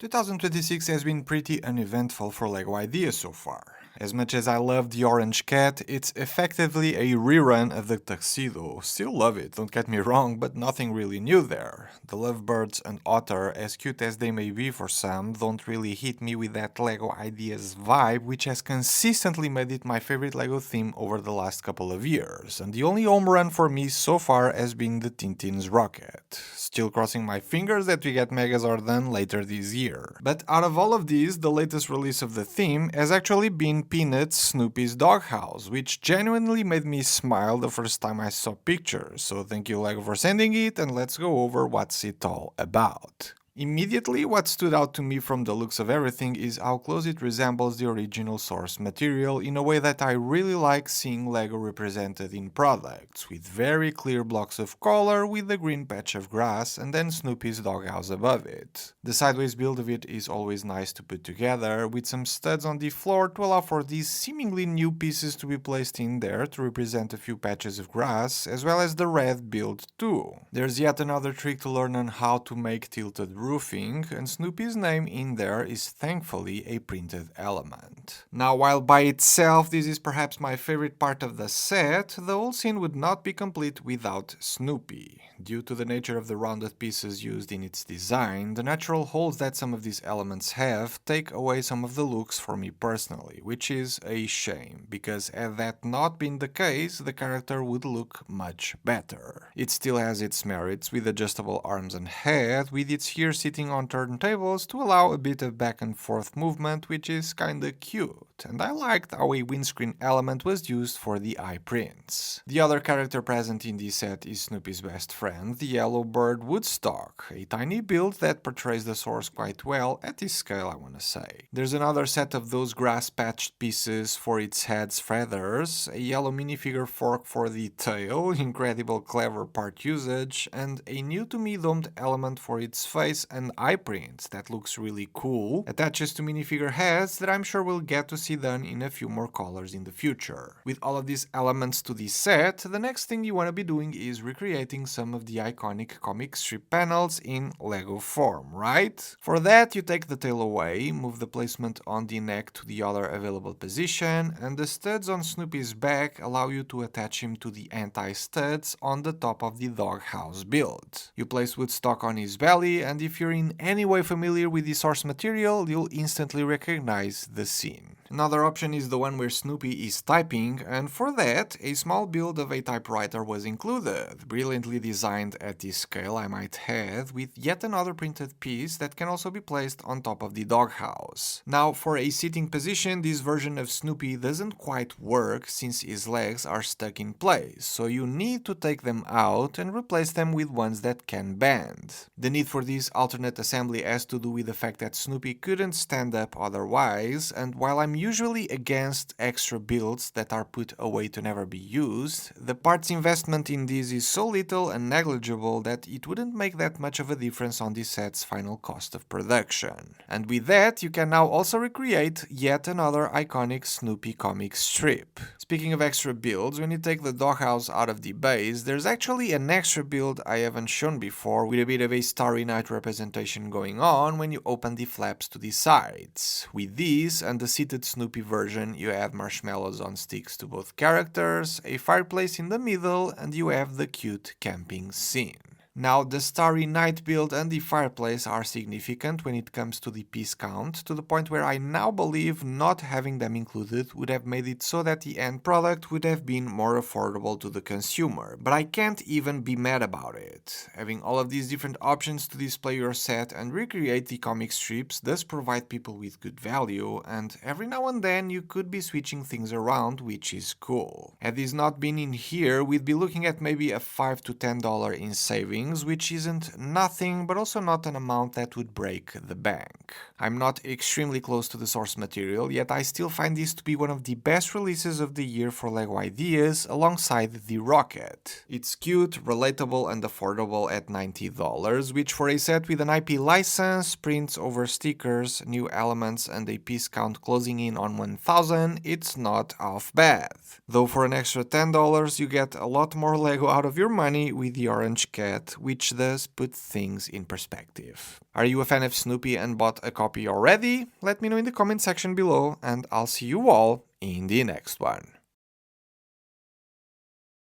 2026 has been pretty uneventful for LEGO Ideas so far. As much as I love the orange cat, it's effectively a rerun of the tuxedo. Still love it, don't get me wrong, but nothing really new there. The lovebirds and otter, as cute as they may be for some, don't really hit me with that LEGO Ideas vibe, which has consistently made it my favorite LEGO theme over the last couple of years, and the only home run for me so far has been the Tintin's rocket. Still crossing my fingers that we get Megazord done later this year. But out of all of these, the latest release of the theme has actually been Peanuts Snoopy's Doghouse, which genuinely made me smile the first time I saw pictures, so thank you LEGO for sending it, and let's go over what's it all about. Immediately, what stood out to me from the looks of everything is how close it resembles the original source material in a way that I really like seeing LEGO represented in products, with very clear blocks of color with the green patch of grass and then Snoopy's doghouse above it. The sideways build of it is always nice to put together, with some studs on the floor to allow for these seemingly new pieces to be placed in there to represent a few patches of grass, as well as the red build too. There's yet another trick to learn on how to make tilted roofing, and Snoopy's name in there is thankfully a printed element. Now, while by itself this is perhaps my favorite part of the set, the whole scene would not be complete without Snoopy. Due to the nature of the rounded pieces used in its design, the natural holes that some of these elements have take away some of the looks for me personally, which is a shame, because had that not been the case, the character would look much better. It still has its merits with adjustable arms and head, with its here sitting on turntables to allow a bit of back and forth movement, which is kinda cute, and I liked how a windscreen element was used for the eye prints. The other character present in this set is Snoopy's best friend, the yellow bird Woodstock, a tiny build that portrays the source quite well, at this scale I wanna say. There's another set of those grass patched pieces for its head's feathers, a yellow minifigure fork for the tail, incredible clever part usage, and a new to me domed element for its face and eye prints that looks really cool, attaches to minifigure heads that I'm sure we'll get to see done in a few more colors in the future. With all of these elements to this set, the next thing you want to be doing is recreating some of the iconic comic strip panels in LEGO form, right? For that, you take the tail away, move the placement on the neck to the other available position, and the studs on Snoopy's back allow you to attach him to the anti-studs on the top of the doghouse build. You place Woodstock on his belly, and if you're in any way familiar with the source material, you'll instantly recognize the scene. Another option is the one where Snoopy is typing, and for that, a small build of a typewriter was included, brilliantly designed at this scale I might add, with yet another printed piece that can also be placed on top of the doghouse. Now, for a sitting position, this version of Snoopy doesn't quite work since his legs are stuck in place, so you need to take them out and replace them with ones that can bend. The need for this alternate assembly has to do with the fact that Snoopy couldn't stand up otherwise, and while I'm usually against extra builds that are put away to never be used, the parts investment in this is so little and negligible that it wouldn't make that much of a difference on this set's final cost of production. And with that, you can now also recreate yet another iconic Snoopy comic strip. Speaking of extra builds, when you take the doghouse out of the base, there's actually an extra build I haven't shown before with a bit of a Starry Night representation going on when you open the flaps to the sides. With these and the seated Snoopy version, you have marshmallows on sticks to both characters, a fireplace in the middle, and you have the cute camping scene. Now, the Starry Night build and the fireplace are significant when it comes to the piece count, to the point where I now believe not having them included would have made it so that the end product would have been more affordable to the consumer, but I can't even be mad about it. Having all of these different options to display your set and recreate the comic strips does provide people with good value, and every now and then you could be switching things around, which is cool. Had these not been in here, we'd be looking at maybe a $5 to $10 in savings, which isn't nothing, but also not an amount that would break the bank. I'm not extremely close to the source material, yet I still find this to be one of the best releases of the year for LEGO Ideas, alongside the rocket. It's cute, relatable, and affordable at $90, which for a set with an IP license, prints over stickers, new elements, and a piece count closing in on 1,000, it's not half bad. Though for an extra $10, you get a lot more LEGO out of your money with the orange cat art, which does put things in perspective. Are you a fan of Snoopy and bought a copy already? Let me know in the comment section below, and I'll see you all in the next one.